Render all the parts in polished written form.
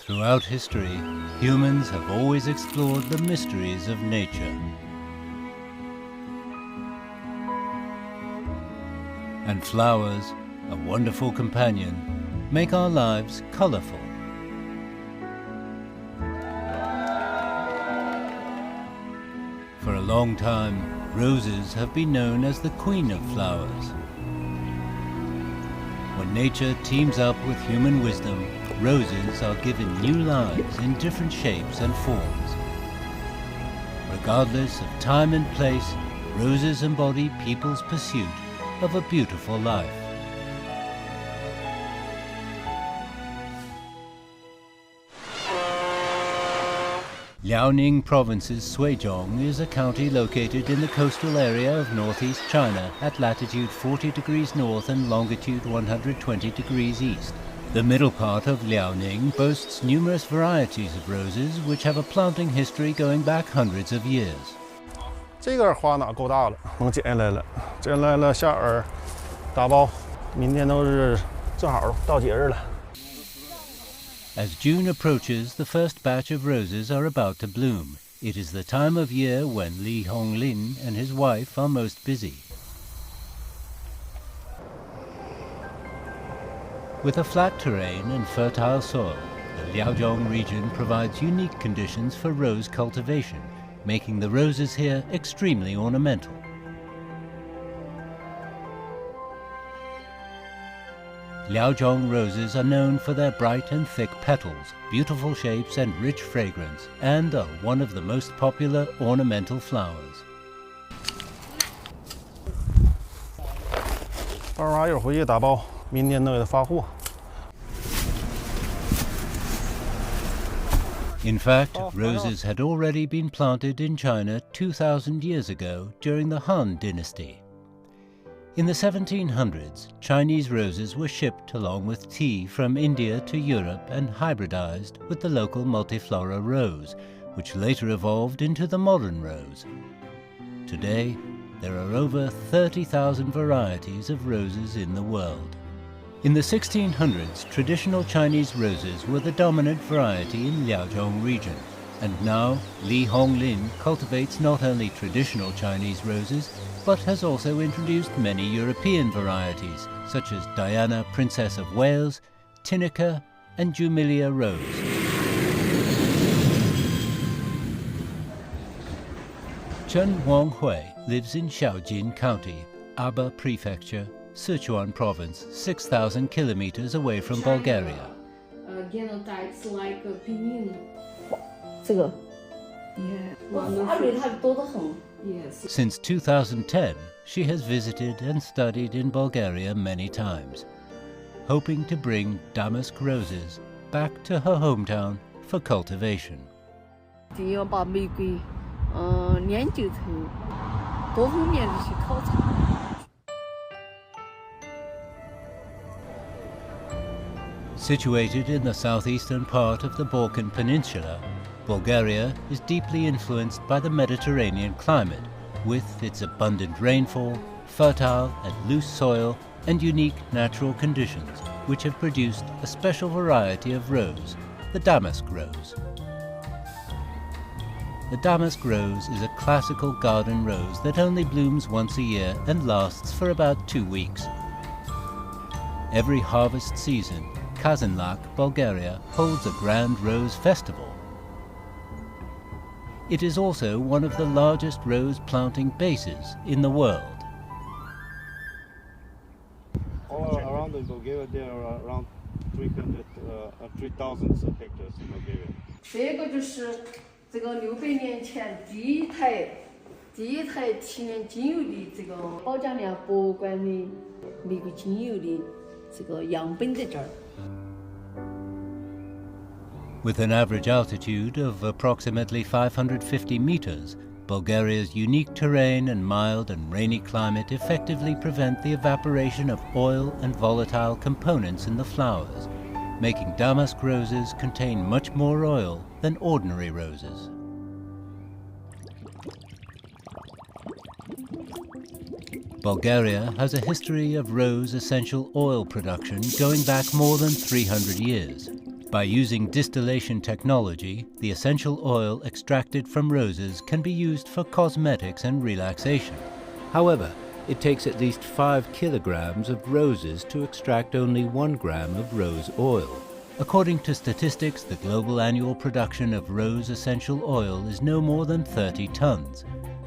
Throughout history, humans have always explored the mysteries of nature. And flowers, a wonderful companion, make our lives colorful. For a long time, roses have been known as the queen of flowers. When nature teams up with human wisdom, roses are given new lives in different shapes and forms. Regardless of time and place, roses embody people's pursuit of a beautiful life. Liaoning Province's Suizhong is a county located in the coastal area of northeast China at latitude 40 degrees north and longitude 120 degrees east. The middle part of Liaoning boasts numerous varieties of roses which have a planting history going back hundreds of years. 这个花哪够大了，能剪下来了，剪下来了下饵，打包，明天都是正好到节日了。 As June approaches, the first batch of roses are about to bloom. It is the time of year when Li Honglin and his wife are most busy. With a flat terrain and fertile soil, the Liaozhong region provides unique conditions for rose cultivation, making the roses here extremely ornamental. Liaozhong roses are known for their bright and thick petals, beautiful shapes and rich fragrance, and are one of the most popular ornamental flowers. 到时候一会儿回去打包，明天都给它发货。 In fact, roses had already been planted in China 2,000 years ago during the Han Dynasty. In the 1700s, Chinese roses were shipped along with tea from India to Europe and hybridized with the local multiflora rose, which later evolved into the modern rose. Today, there are over 30,000 varieties of roses in the world. In the 1600s, traditional Chinese roses were the dominant variety in Liaozhong region, and now Li Honglin cultivates not only traditional Chinese roses, but has also introduced many European varieties, such as Diana, Princess of Wales, Tinnica, and Jumilia Rose. Chen Huanghui lives in Shaojin County, Aba Prefecture, Sichuan Province, 6,000 kilometers away from Bulgaria. Genotypes like pinyin. 这个 Yeah. 阿瑞它多得很。 Yes. Since 2010, she has visited and studied in Bulgaria many times, hoping to bring damask roses back to her hometown for cultivation. 就要把玫瑰，研究成多方面的去考察。 Situated in the southeastern part of the Balkan Peninsula, Bulgaria is deeply influenced by the Mediterranean climate, with its abundant rainfall, fertile and loose soil, and unique natural conditions, which have produced a special variety of rose, the damask rose. The damask rose is a classical garden rose that only blooms once a year and lasts for about 2 weeks. Every harvest season, Kazanlak, Bulgaria, holds a grand rose festival. It is also one of the largest rose planting bases in the world. All around in Bulgaria, there are around 3,000 hectares in Bulgaria. 这个就是这个600年前第一台提炼精油的这个宝江梁博物馆的玫瑰精油的这个样本在这儿。 With an average altitude of approximately 550 meters, Bulgaria's unique terrain and mild and rainy climate effectively prevent the evaporation of oil and volatile components in the flowers, making damask roses contain much more oil than ordinary roses. Bulgaria has a history of rose essential oil production going back more than 300 years. By using distillation technology, the essential oil extracted from roses can be used for cosmetics and relaxation. However, it takes at least 5 kilograms of roses to extract only 1 gram of rose oil. According to statistics, the global annual production of rose essential oil is no more than 30 tons.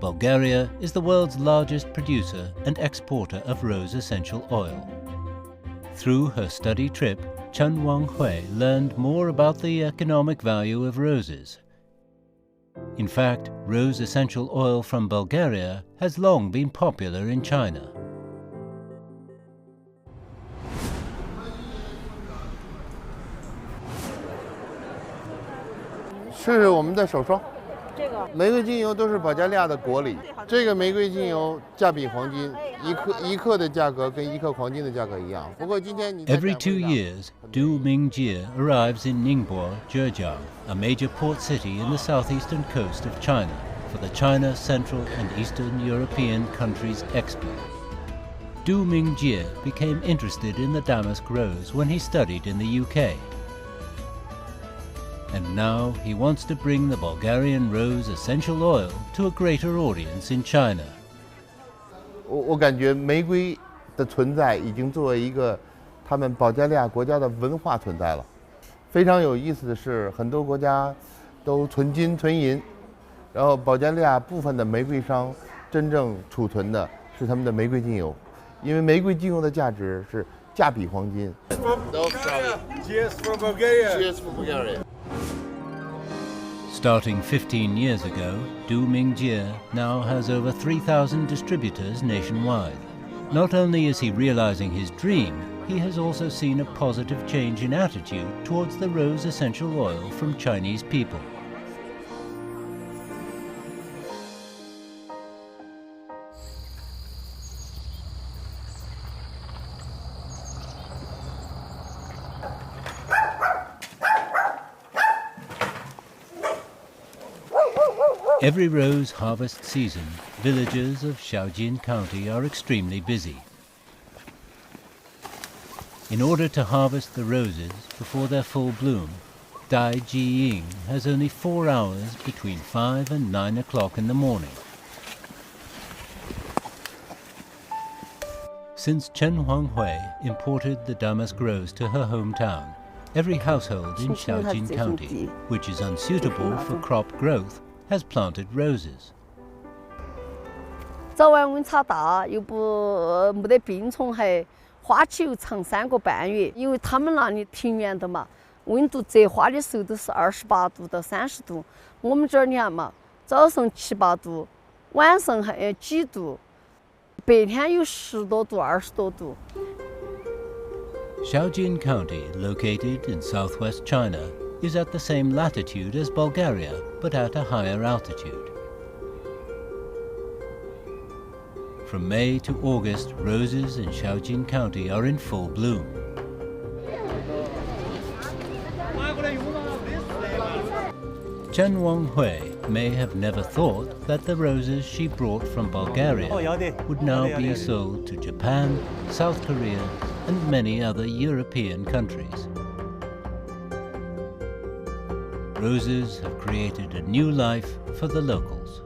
Bulgaria is the world's largest producer and exporter of rose essential oil. Through her study trip, Chen Wanghui learned more about the economic value of roses. In fact, rose essential oil from Bulgaria has long been popular in China. 是我们的手霜，玫瑰精油都是保加利亚的国礼。这个玫瑰精油价比黄金，一克的价格跟1克黄金的价格一样。不过今天你 Every 2 years, Du Mingjie arrives in Ningbo, Zhejiang, a major port city in the southeastern coast of China, for the China Central and Eastern European Countries Expo. Du Mingjie became interested in the damask rose when he studied in the UK. And now he wants to bring the Bulgarian rose essential oil to a greater audience in China. 我感觉玫瑰的存在已经作为一个他们保加利亚国家的文化存在了。非常有意思的是，很多国家都存金存银，然后保加利亚部分的玫瑰商真正储存的是他们的玫瑰精油，因为玫瑰精油的价值是价比黄金。Cheers for Bulgaria. Cheers for Bulgaria. Starting 15 years ago, Du Mingjie now has over 3,000 distributors nationwide. Not only is he realizing his dream, he has also seen a positive change in attitude towards the rose essential oil from Chinese people. Every rose harvest season, villagers of Shaojin County are extremely busy. In order to harvest the roses before their full bloom, Dai Jiying has only 4 hours between 5 and 9 o'clock in the morning. Since Chen Huanghui imported the damask rose to her hometown, every household in Shaojin County, which is unsuitable for crop growth, has planted roses. 早晚温差大，又没得病虫害，花期又长3个半月。因为他们那里平原的嘛，温度折花的时候都是28度到30度。我们这儿你看嘛，早上7、8度，晚上还几度，白天有10多度、20多度。 Shaojin County, located in southwest China, is at the same latitude as Bulgaria, but at a higher altitude. From May to August, roses in Shaojin County are in full bloom. Chen Wanghui may have never thought that the roses she brought from Bulgaria would now be sold to Japan, South Korea, and many other European countries. Roses have created a new life for the locals.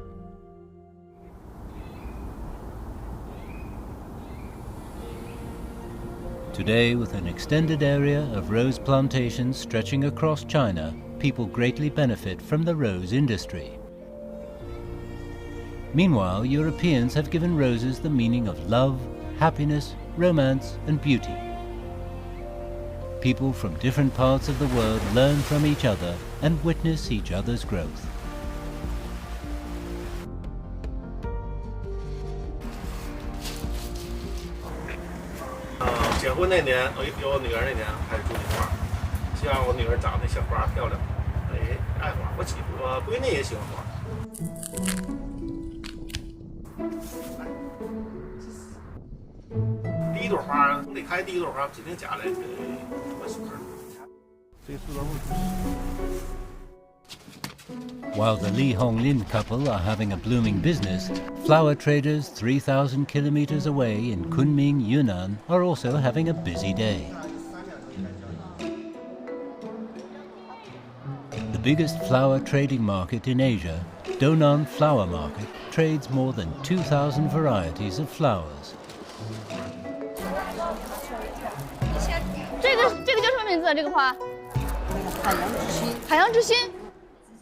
Today, with an extended area of rose plantations stretching across China, people greatly benefit from the rose industry. Meanwhile, Europeans have given roses the meaning of love, happiness, romance, and beauty. People from different parts of the world learn from each other and witness each other's growth. 结婚那年，有我女儿那年开始种花，希望我女儿长得小花漂亮，爱花。我闺女也喜欢花。第一朵花，得开第一朵花，指定夹来给我媳妇儿。这是我。 While the Li Honglin couple are having a blooming business, flower traders 3,000 kilometers away in Kunming, Yunnan are also having a busy day. biggest flower trading market in Asia, Donan Flower Market trades more than 2,000 varieties of flowers. 这个叫什么名字啊？这个花？海洋之心。海洋之心。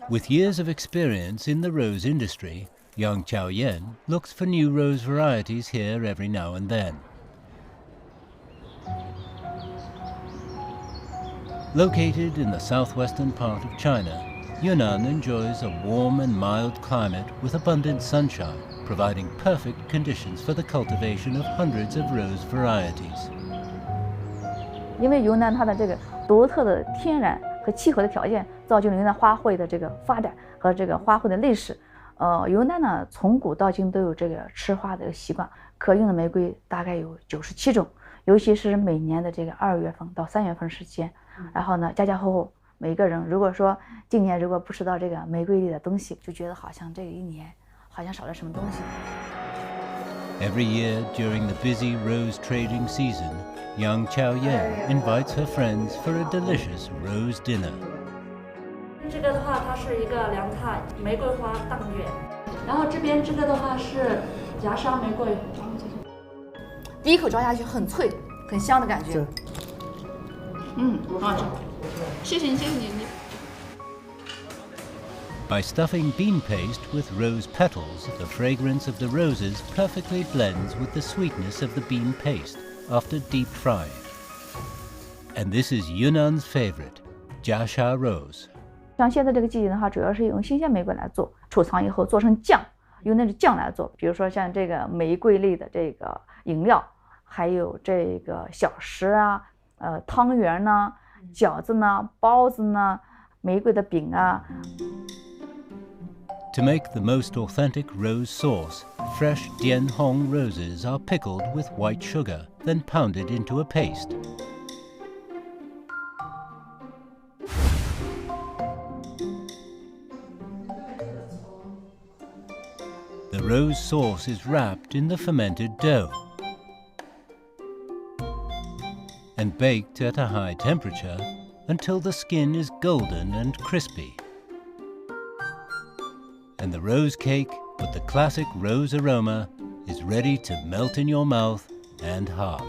With years of experience in the rose industry, Yang Chaoyan looks for new rose varieties here every now and then. Located in the southwestern part of China, Yunnan enjoys a warm and mild climate with abundant sunshine, providing perfect conditions for the cultivation of hundreds of rose varieties. 因为云南它的这个独特的天然和气候的条件，造就了云南花卉的这个发展和这个花卉的历史。云南呢，从古到今都有这个吃花的习惯，可用的玫瑰大概有97种，尤其是每年的这个2月份到3月份时间。然后呢，家家户户每个人，如果说今年如果不吃到这个玫瑰里的东西，就觉得好像这一年好像少了什么东西。Every year during the busy rose trading season, Yang Chaoyan invites her friends for a delicious rose dinner. 这个的话，它是一个凉菜，玫瑰花蛋卷。然后这边这个的话是夹沙玫瑰。第一口嚼下去很脆，很香的感觉。很好吃。谢谢你，谢谢你。 By stuffing bean paste with rose petals, the fragrance of the roses perfectly blends with the sweetness of the bean paste after deep frying. And this is Yunnan's favorite, Jiasha rose. 像现在这个季节的话，主要是用新鲜玫瑰来做，储藏以后做成酱，用那种酱来做。比如说像这个玫瑰类的这个饮料，还有这个小食啊，汤圆呢、饺子呢、包子呢、玫瑰的饼啊。 To make the most authentic rose sauce, fresh Dianhong roses are pickled with white sugar, then pounded into a paste. The rose sauce is wrapped in the fermented dough and baked at a high temperature until the skin is golden and crispy. And the rose cake with the classic rose aroma is ready to melt in your mouth and heart.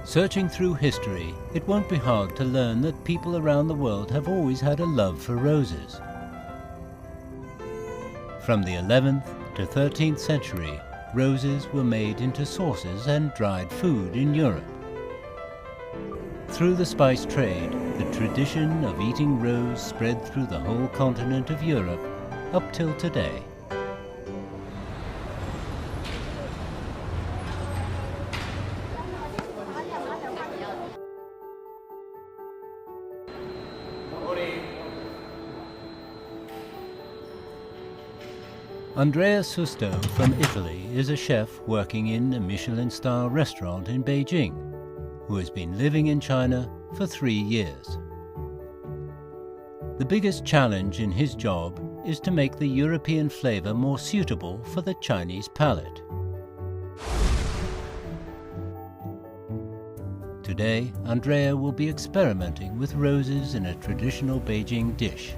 Searching through history, it won't be hard to learn that people around the world have always had a love for roses. From the 11th to 13th century, roses were made into sauces and dried food in Europe. Through the spice trade, the tradition of eating rose spread through the whole continent of Europe up till today. Andrea Susto from Italy is a chef working in a Michelin-star restaurant in Beijing, who has been living in China for 3 years. The biggest challenge in his job is to make the European flavor more suitable for the Chinese palate. Today, Andrea will be experimenting with roses in a traditional Beijing dish.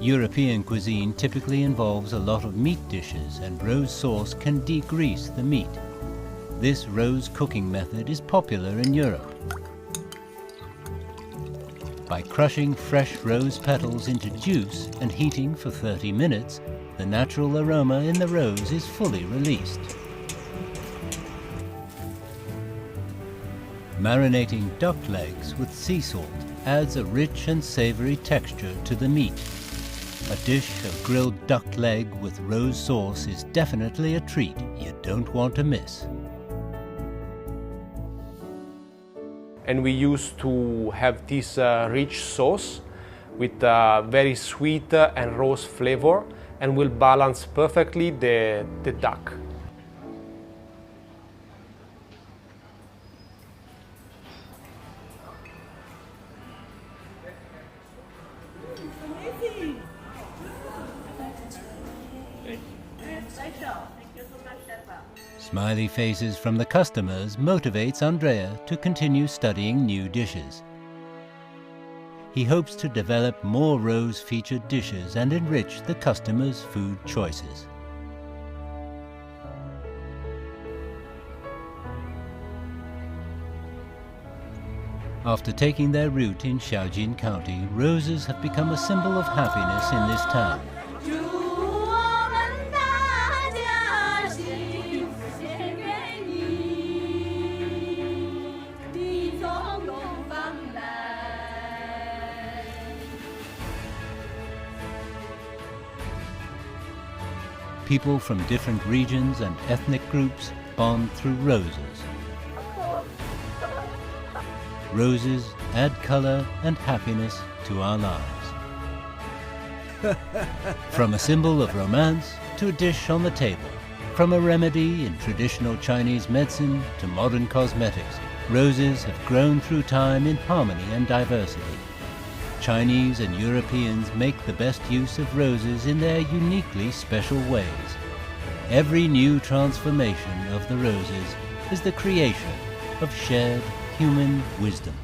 European cuisine typically involves a lot of meat dishes, and rose sauce can degrease the meat. This rose cooking method is popular in Europe. By crushing fresh rose petals into juice and heating for 30 minutes, the natural aroma in the rose is fully released. Marinating duck legs with sea salt adds a rich and savory texture to the meat. A dish of grilled duck leg with rose sauce is definitely a treat you don't want to miss. And we used to have this rich sauce with very sweet and rose flavor, and will balance perfectly the duck. Smiley faces from the customers motivates Andrea to continue studying new dishes. He hopes to develop more rose-featured dishes and enrich the customers' food choices. After taking their root in Shaojin County, roses have become a symbol of happiness in this town. People from different regions and ethnic groups bond through roses. Roses add color and happiness to our lives. From a symbol of romance to a dish on the table, from a remedy in traditional Chinese medicine to modern cosmetics, roses have grown through time in harmony and diversity. Chinese and Europeans make the best use of roses in their uniquely special ways. Every new transformation of the roses is the creation of shared human wisdom.